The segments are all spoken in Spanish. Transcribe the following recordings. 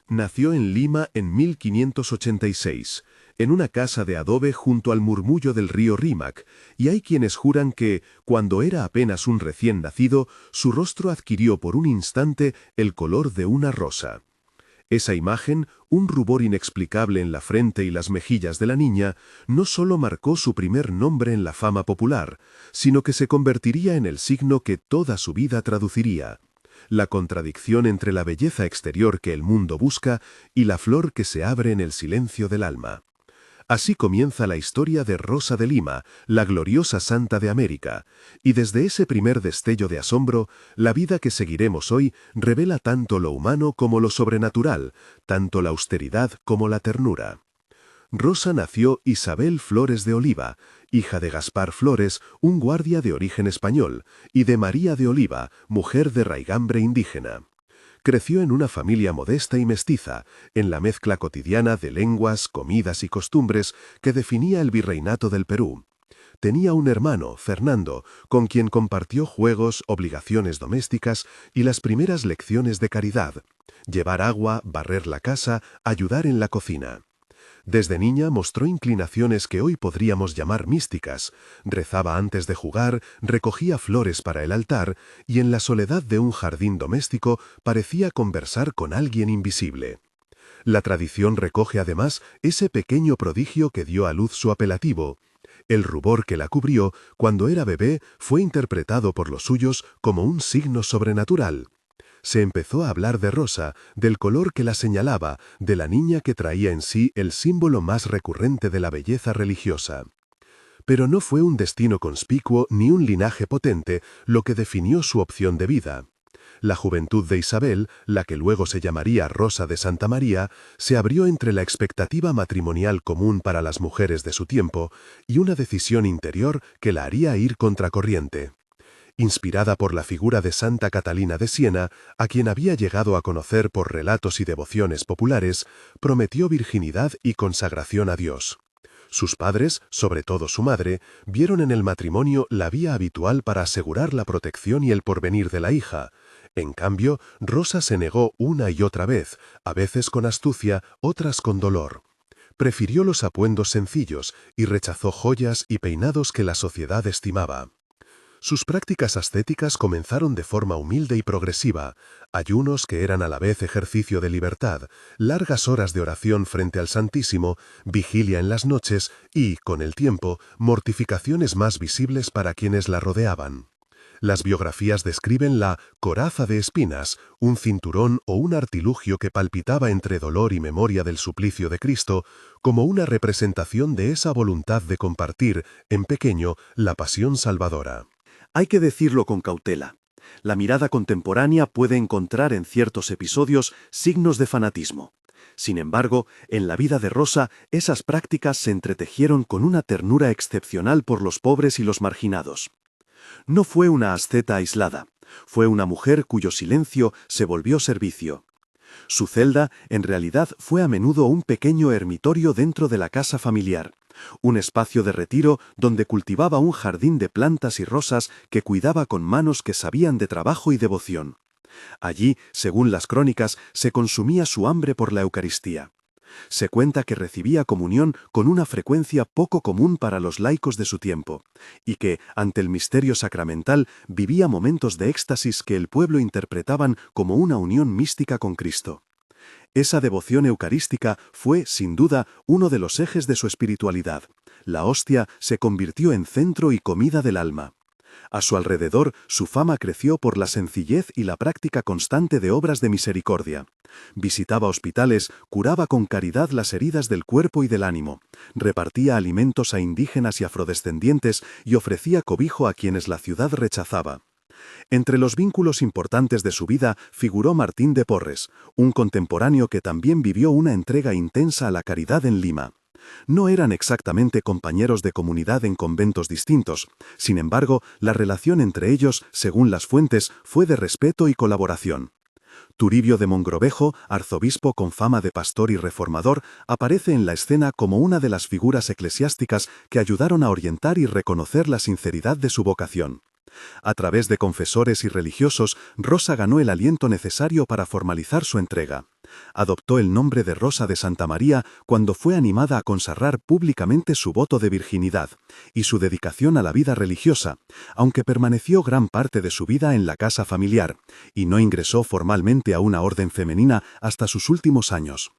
Nació en Lima en 1586, en una casa de adobe junto al murmullo del río Rímac, y hay quienes juran que, cuando era apenas un recién nacido, su rostro adquirió por un instante el color de una rosa. Esa imagen, un rubor inexplicable en la frente y las mejillas de la niña, no solo marcó su primer nombre en la fama popular, sino que se convertiría en el signo que toda su vida traduciría: la contradicción entre la belleza exterior que el mundo busca y la flor que se abre en el silencio del alma. Así comienza la historia de Rosa de Lima, la gloriosa santa de América, y desde ese primer destello de asombro, la vida que seguiremos hoy revela tanto lo humano como lo sobrenatural, tanto la austeridad como la ternura. Rosa nació Isabel Flores de Oliva, hija de Gaspar Flores, un guardia de origen español, y de María de Oliva, mujer de raigambre indígena. Creció en una familia modesta y mestiza, en la mezcla cotidiana de lenguas, comidas y costumbres que definía el virreinato del Perú. Tenía un hermano, Fernando, con quien compartió juegos, obligaciones domésticas y las primeras lecciones de caridad: llevar agua, barrer la casa, ayudar en la cocina. Desde niña mostró inclinaciones que hoy podríamos llamar místicas. Rezaba antes de jugar, recogía flores para el altar y en la soledad de un jardín doméstico parecía conversar con alguien invisible. La tradición recoge además ese pequeño prodigio que dio a luz su apelativo. El rubor que la cubrió cuando era bebé fue interpretado por los suyos como un signo sobrenatural. Se empezó a hablar de Rosa, del color que la señalaba, de la niña que traía en sí el símbolo más recurrente de la belleza religiosa. Pero no fue un destino conspicuo ni un linaje potente lo que definió su opción de vida. La juventud de Isabel, la que luego se llamaría Rosa de Santa María, se abrió entre la expectativa matrimonial común para las mujeres de su tiempo y una decisión interior que la haría ir contracorriente. Inspirada por la figura de Santa Catalina de Siena, a quien había llegado a conocer por relatos y devociones populares, prometió virginidad y consagración a Dios. Sus padres, sobre todo su madre, vieron en el matrimonio la vía habitual para asegurar la protección y el porvenir de la hija. En cambio, Rosa se negó una y otra vez, a veces con astucia, otras con dolor. Prefirió los atuendos sencillos y rechazó joyas y peinados que la sociedad estimaba. Sus prácticas ascéticas comenzaron de forma humilde y progresiva: ayunos que eran a la vez ejercicio de libertad, largas horas de oración frente al Santísimo, vigilia en las noches y, con el tiempo, mortificaciones más visibles para quienes la rodeaban. Las biografías describen la coraza de espinas, un cinturón o un artilugio que palpitaba entre dolor y memoria del suplicio de Cristo, como una representación de esa voluntad de compartir, en pequeño, la pasión salvadora. Hay que decirlo con cautela. La mirada contemporánea puede encontrar en ciertos episodios signos de fanatismo. Sin embargo, en la vida de Rosa, esas prácticas se entretejieron con una ternura excepcional por los pobres y los marginados. No fue una asceta aislada, fue una mujer cuyo silencio se volvió servicio. Su celda, en realidad, fue a menudo un pequeño ermitorio dentro de la casa familiar, un espacio de retiro donde cultivaba un jardín de plantas y rosas que cuidaba con manos que sabían de trabajo y devoción. Allí, según las crónicas, se consumía su hambre por la Eucaristía. Se cuenta que recibía comunión con una frecuencia poco común para los laicos de su tiempo, y que, ante el misterio sacramental, vivía momentos de éxtasis que el pueblo interpretaban como una unión mística con Cristo. Esa devoción eucarística fue, sin duda, uno de los ejes de su espiritualidad. La hostia se convirtió en centro y comida del alma. A su alrededor, su fama creció por la sencillez y la práctica constante de obras de misericordia. Visitaba hospitales, curaba con caridad las heridas del cuerpo y del ánimo, repartía alimentos a indígenas y afrodescendientes y ofrecía cobijo a quienes la ciudad rechazaba. Entre los vínculos importantes de su vida figuró Martín de Porres, un contemporáneo que también vivió una entrega intensa a la caridad en Lima. No eran exactamente compañeros de comunidad en conventos distintos. Sin embargo, la relación entre ellos, según las fuentes, fue de respeto y colaboración. Turibio de Mogrovejo, arzobispo con fama de pastor y reformador, aparece en la escena como una de las figuras eclesiásticas que ayudaron a orientar y reconocer la sinceridad de su vocación. A través de confesores y religiosos, Rosa ganó el aliento necesario para formalizar su entrega. Adoptó el nombre de Rosa de Santa María cuando fue animada a consagrar públicamente su voto de virginidad y su dedicación a la vida religiosa, aunque permaneció gran parte de su vida en la casa familiar y no ingresó formalmente a una orden femenina hasta sus últimos años.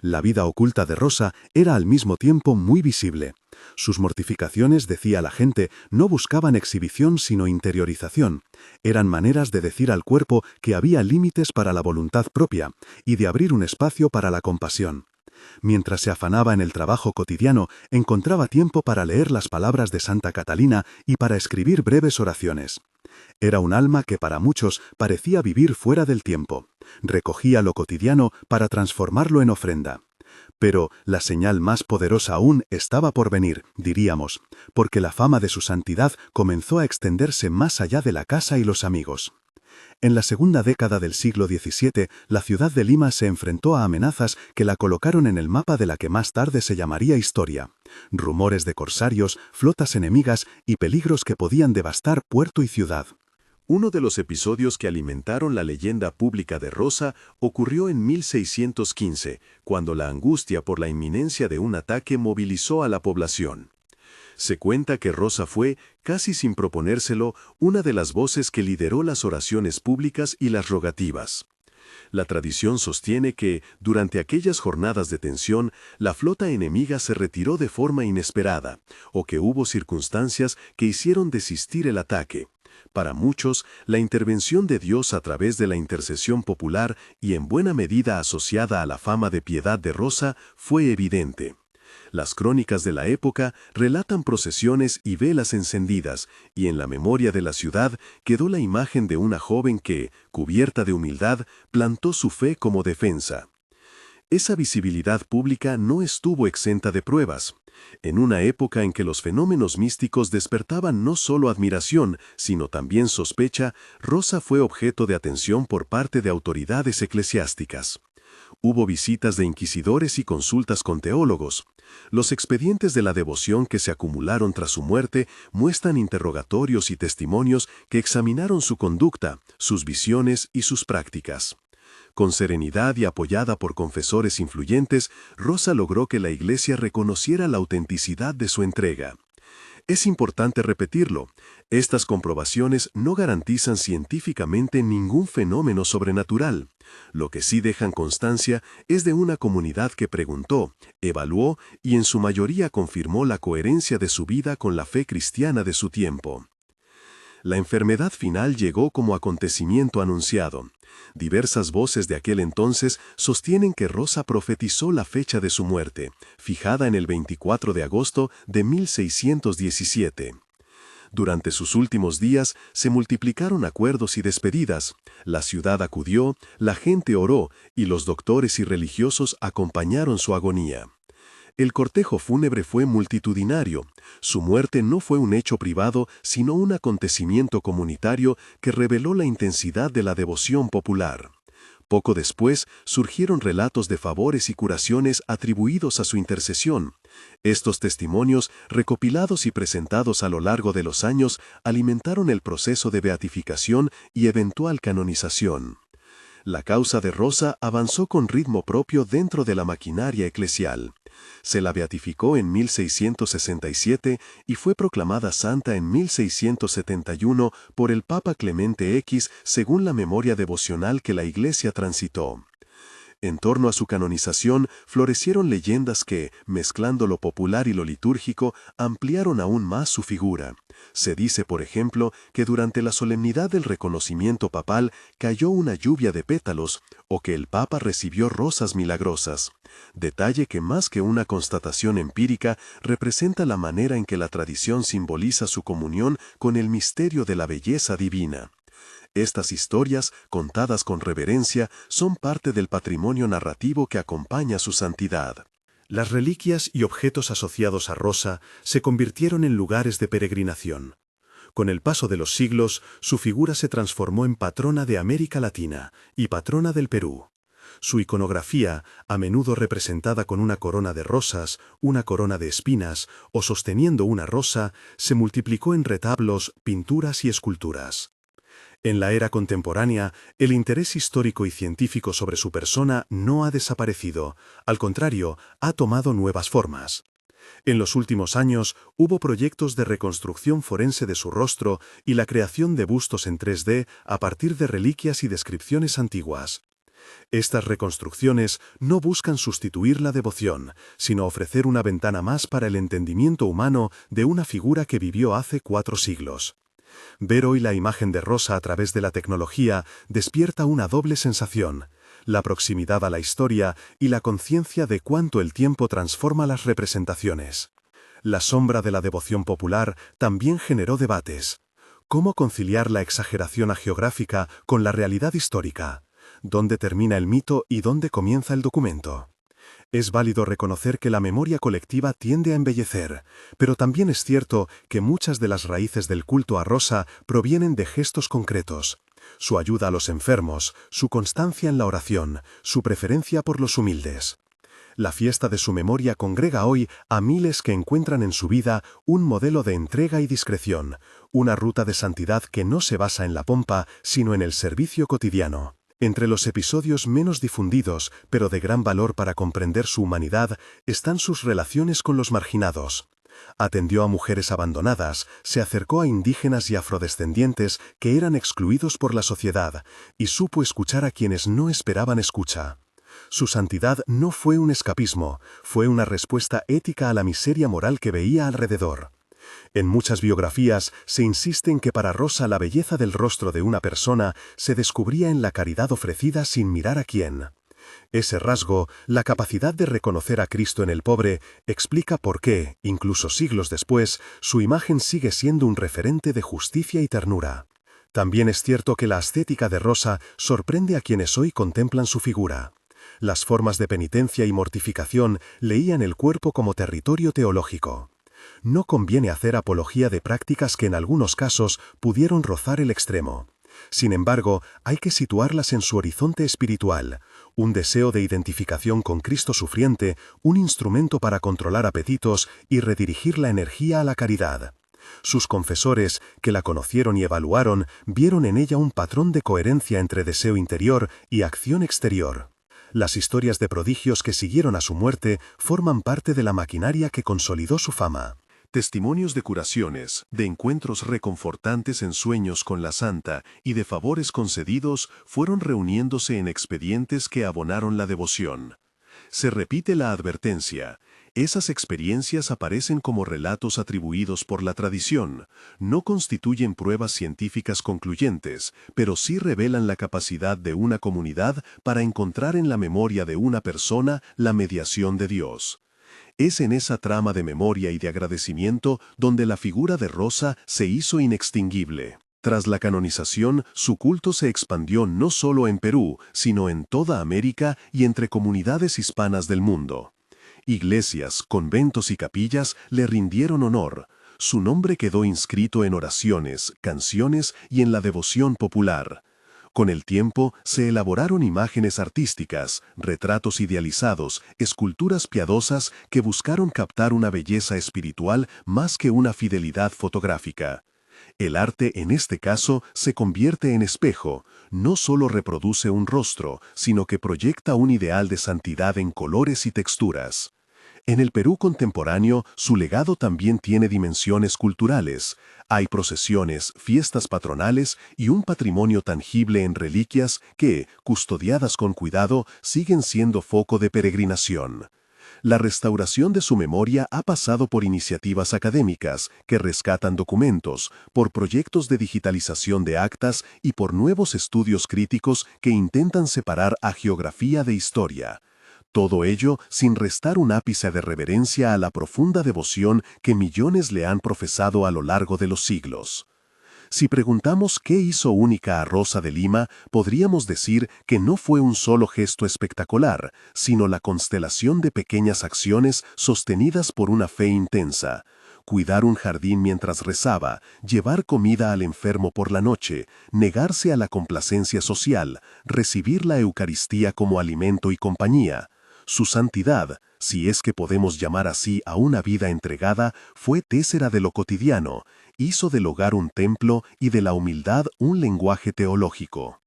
La vida oculta de Rosa era al mismo tiempo muy visible. Sus mortificaciones, decía la gente, no buscaban exhibición sino interiorización. Eran maneras de decir al cuerpo que había límites para la voluntad propia y de abrir un espacio para la compasión. Mientras se afanaba en el trabajo cotidiano, encontraba tiempo para leer las palabras de Santa Catalina y para escribir breves oraciones. Era un alma que para muchos parecía vivir fuera del tiempo. Recogía lo cotidiano para transformarlo en ofrenda. Pero la señal más poderosa aún estaba por venir, diríamos, porque la fama de su santidad comenzó a extenderse más allá de la casa y los amigos. En la segunda década del siglo XVII, la ciudad de Lima se enfrentó a amenazas que la colocaron en el mapa de la que más tarde se llamaría historia. Rumores de corsarios, flotas enemigas y peligros que podían devastar puerto y ciudad. Uno de los episodios que alimentaron la leyenda pública de Rosa ocurrió en 1615, cuando la angustia por la inminencia de un ataque movilizó a la población. Se cuenta que Rosa fue, casi sin proponérselo, una de las voces que lideró las oraciones públicas y las rogativas. La tradición sostiene que, durante aquellas jornadas de tensión, la flota enemiga se retiró de forma inesperada, o que hubo circunstancias que hicieron desistir el ataque. Para muchos, la intervención de Dios a través de la intercesión popular y en buena medida asociada a la fama de piedad de Rosa fue evidente. Las crónicas de la época relatan procesiones y velas encendidas, y en la memoria de la ciudad quedó la imagen de una joven que, cubierta de humildad, plantó su fe como defensa. Esa visibilidad pública no estuvo exenta de pruebas. En una época en que los fenómenos místicos despertaban no solo admiración, sino también sospecha, Rosa fue objeto de atención por parte de autoridades eclesiásticas. Hubo visitas de inquisidores y consultas con teólogos. Los expedientes de la devoción que se acumularon tras su muerte muestran interrogatorios y testimonios que examinaron su conducta, sus visiones y sus prácticas. Con serenidad y apoyada por confesores influyentes, Rosa logró que la Iglesia reconociera la autenticidad de su entrega. Es importante repetirlo, estas comprobaciones no garantizan científicamente ningún fenómeno sobrenatural. Lo que sí dejan constancia es de una comunidad que preguntó, evaluó y en su mayoría confirmó la coherencia de su vida con la fe cristiana de su tiempo. La enfermedad final llegó como acontecimiento anunciado. Diversas voces de aquel entonces sostienen que Rosa profetizó la fecha de su muerte, fijada en el 24 de agosto de 1617. Durante sus últimos días se multiplicaron acuerdos y despedidas. La ciudad acudió, la gente oró y los doctores y religiosos acompañaron su agonía. El cortejo fúnebre fue multitudinario. Su muerte no fue un hecho privado, sino un acontecimiento comunitario que reveló la intensidad de la devoción popular. Poco después surgieron relatos de favores y curaciones atribuidos a su intercesión. Estos testimonios, recopilados y presentados a lo largo de los años, alimentaron el proceso de beatificación y eventual canonización. La causa de Rosa avanzó con ritmo propio dentro de la maquinaria eclesial. Se la beatificó en 1667 y fue proclamada santa en 1671 por el Papa Clemente X según la memoria devocional que la Iglesia transitó. En torno a su canonización florecieron leyendas que, mezclando lo popular y lo litúrgico, ampliaron aún más su figura. Se dice, por ejemplo, que durante la solemnidad del reconocimiento papal cayó una lluvia de pétalos, o que el Papa recibió rosas milagrosas. Detalle que más que una constatación empírica, representa la manera en que la tradición simboliza su comunión con el misterio de la belleza divina. Estas historias, contadas con reverencia, son parte del patrimonio narrativo que acompaña su santidad. Las reliquias y objetos asociados a Rosa se convirtieron en lugares de peregrinación. Con el paso de los siglos, su figura se transformó en patrona de América Latina y patrona del Perú. Su iconografía, a menudo representada con una corona de rosas, una corona de espinas o sosteniendo una rosa, se multiplicó en retablos, pinturas y esculturas. En la era contemporánea, el interés histórico y científico sobre su persona no ha desaparecido, al contrario, ha tomado nuevas formas. En los últimos años, hubo proyectos de reconstrucción forense de su rostro y la creación de bustos en 3D a partir de reliquias y descripciones antiguas. Estas reconstrucciones no buscan sustituir la devoción, sino ofrecer una ventana más para el entendimiento humano de una figura que vivió hace 4 siglos. Ver hoy la imagen de Rosa a través de la tecnología despierta una doble sensación: la proximidad a la historia y la conciencia de cuánto el tiempo transforma las representaciones. La sombra de la devoción popular también generó debates. ¿Cómo conciliar la exageración hagiográfica con la realidad histórica? ¿Dónde termina el mito y dónde comienza el documento? Es válido reconocer que la memoria colectiva tiende a embellecer, pero también es cierto que muchas de las raíces del culto a Rosa provienen de gestos concretos. Su ayuda a los enfermos, su constancia en la oración, su preferencia por los humildes. La fiesta de su memoria congrega hoy a miles que encuentran en su vida un modelo de entrega y discreción, una ruta de santidad que no se basa en la pompa, sino en el servicio cotidiano. Entre los episodios menos difundidos, pero de gran valor para comprender su humanidad, están sus relaciones con los marginados. Atendió a mujeres abandonadas, se acercó a indígenas y afrodescendientes que eran excluidos por la sociedad, y supo escuchar a quienes no esperaban escucha. Su santidad no fue un escapismo, fue una respuesta ética a la miseria moral que veía alrededor. En muchas biografías se insiste en que para Rosa la belleza del rostro de una persona se descubría en la caridad ofrecida sin mirar a quién. Ese rasgo, la capacidad de reconocer a Cristo en el pobre, explica por qué, incluso siglos después, su imagen sigue siendo un referente de justicia y ternura. También es cierto que la ascética de Rosa sorprende a quienes hoy contemplan su figura. Las formas de penitencia y mortificación leían el cuerpo como territorio teológico. No conviene hacer apología de prácticas que en algunos casos pudieron rozar el extremo. Sin embargo, hay que situarlas en su horizonte espiritual, un deseo de identificación con Cristo sufriente, un instrumento para controlar apetitos y redirigir la energía a la caridad. Sus confesores, que la conocieron y evaluaron, vieron en ella un patrón de coherencia entre deseo interior y acción exterior. Las historias de prodigios que siguieron a su muerte forman parte de la maquinaria que consolidó su fama. Testimonios de curaciones, de encuentros reconfortantes en sueños con la santa y de favores concedidos fueron reuniéndose en expedientes que abonaron la devoción. Se repite la advertencia: esas experiencias aparecen como relatos atribuidos por la tradición, no constituyen pruebas científicas concluyentes, pero sí revelan la capacidad de una comunidad para encontrar en la memoria de una persona la mediación de Dios. Es en esa trama de memoria y de agradecimiento donde la figura de Rosa se hizo inextinguible. Tras la canonización, su culto se expandió no solo en Perú, sino en toda América y entre comunidades hispanas del mundo. Iglesias, conventos y capillas le rindieron honor. Su nombre quedó inscrito en oraciones, canciones y en la devoción popular. Con el tiempo se elaboraron imágenes artísticas, retratos idealizados, esculturas piadosas que buscaron captar una belleza espiritual más que una fidelidad fotográfica. El arte, en este caso, se convierte en espejo, no solo reproduce un rostro, sino que proyecta un ideal de santidad en colores y texturas. En el Perú contemporáneo, su legado también tiene dimensiones culturales. Hay procesiones, fiestas patronales y un patrimonio tangible en reliquias que, custodiadas con cuidado, siguen siendo foco de peregrinación. La restauración de su memoria ha pasado por iniciativas académicas que rescatan documentos, por proyectos de digitalización de actas y por nuevos estudios críticos que intentan separar hagiografía de historia. Todo ello sin restar un ápice de reverencia a la profunda devoción que millones le han profesado a lo largo de los siglos. Si preguntamos qué hizo única a Rosa de Lima, podríamos decir que no fue un solo gesto espectacular, sino la constelación de pequeñas acciones sostenidas por una fe intensa. cuidar un jardín mientras rezaba, llevar comida al enfermo por la noche, negarse a la complacencia social, recibir la Eucaristía como alimento y compañía. Su santidad, si es que podemos llamar así a una vida entregada, fue tésera de lo cotidiano, hizo del hogar un templo y de la humildad un lenguaje teológico.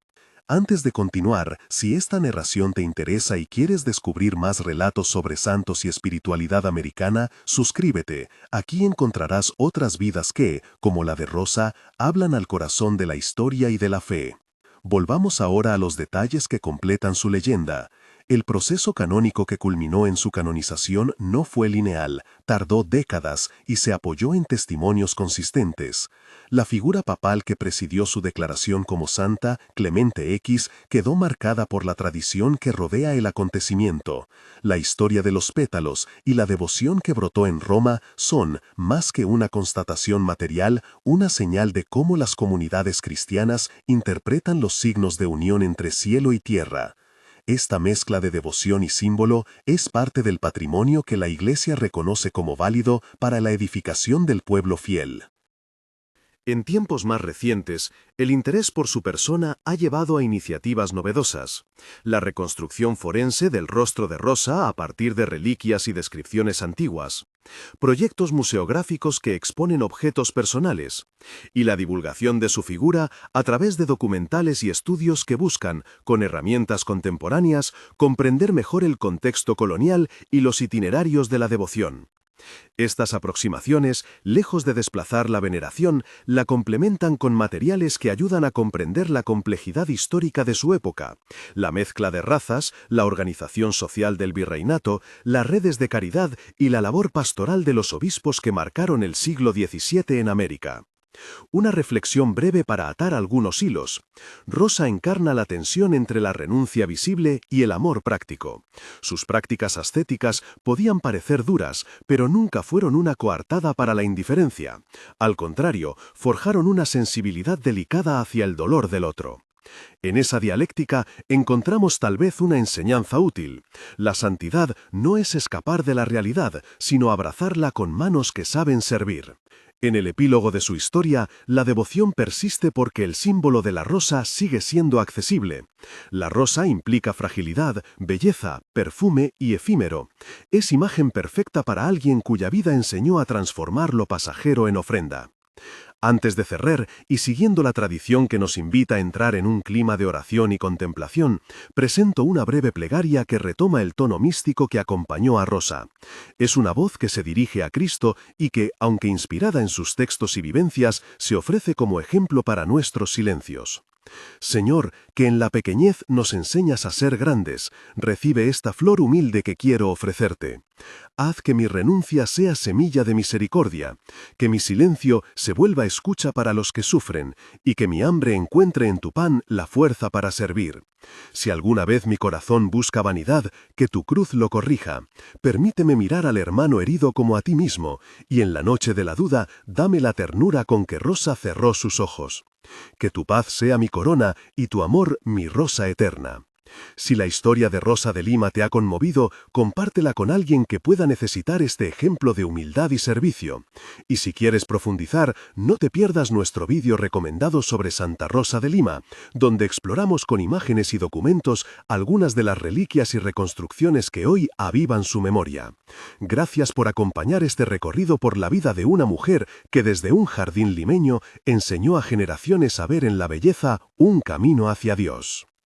Antes de continuar, si esta narración te interesa y quieres descubrir más relatos sobre santos y espiritualidad americana, suscríbete. Aquí encontrarás otras vidas que, como la de Rosa, hablan al corazón de la historia y de la fe. Volvamos ahora a los detalles que completan su leyenda. El proceso canónico que culminó en su canonización no fue lineal, tardó décadas y se apoyó en testimonios consistentes. La figura papal que presidió su declaración como santa, Clemente X, quedó marcada por la tradición que rodea el acontecimiento. La historia de los pétalos y la devoción que brotó en Roma son, más que una constatación material, una señal de cómo las comunidades cristianas interpretan los signos de unión entre cielo y tierra. Esta mezcla de devoción y símbolo es parte del patrimonio que la Iglesia reconoce como válido para la edificación del pueblo fiel. En tiempos más recientes, el interés por su persona ha llevado a iniciativas novedosas. La reconstrucción forense del rostro de Rosa a partir de reliquias y descripciones antiguas. Proyectos museográficos que exponen objetos personales. Y la divulgación de su figura a través de documentales y estudios que buscan, con herramientas contemporáneas, comprender mejor el contexto colonial y los itinerarios de la devoción. Estas aproximaciones, lejos de desplazar la veneración, la complementan con materiales que ayudan a comprender la complejidad histórica de su época, la mezcla de razas, la organización social del virreinato, las redes de caridad y la labor pastoral de los obispos que marcaron el siglo XVII en América. Una reflexión breve para atar algunos hilos. Rosa encarna la tensión entre la renuncia visible y el amor práctico. Sus prácticas ascéticas podían parecer duras, pero nunca fueron una coartada para la indiferencia. Al contrario, forjaron una sensibilidad delicada hacia el dolor del otro. En esa dialéctica encontramos tal vez una enseñanza útil. La santidad no es escapar de la realidad, sino abrazarla con manos que saben servir. En el epílogo de su historia, la devoción persiste porque el símbolo de la rosa sigue siendo accesible. La rosa implica fragilidad, belleza, perfume y efímero. Es imagen perfecta para alguien cuya vida enseñó a transformar lo pasajero en ofrenda. Antes de cerrar, y siguiendo la tradición que nos invita a entrar en un clima de oración y contemplación, presento una breve plegaria que retoma el tono místico que acompañó a Rosa. Es una voz que se dirige a Cristo y que, aunque inspirada en sus textos y vivencias, se ofrece como ejemplo para nuestros silencios. Señor, que en la pequeñez nos enseñas a ser grandes, recibe esta flor humilde que quiero ofrecerte. Haz que mi renuncia sea semilla de misericordia, que mi silencio se vuelva escucha para los que sufren, y que mi hambre encuentre en tu pan la fuerza para servir. Si alguna vez mi corazón busca vanidad, que tu cruz lo corrija. Permíteme mirar al hermano herido como a ti mismo, y en la noche de la duda, dame la ternura con que Rosa cerró sus ojos. Que tu paz sea mi corona y tu amor mi rosa eterna. Si la historia de Rosa de Lima te ha conmovido, compártela con alguien que pueda necesitar este ejemplo de humildad y servicio. Y si quieres profundizar, no te pierdas nuestro vídeo recomendado sobre Santa Rosa de Lima, donde exploramos con imágenes y documentos algunas de las reliquias y reconstrucciones que hoy avivan su memoria. Gracias por acompañar este recorrido por la vida de una mujer que desde un jardín limeño enseñó a generaciones a ver en la belleza un camino hacia Dios.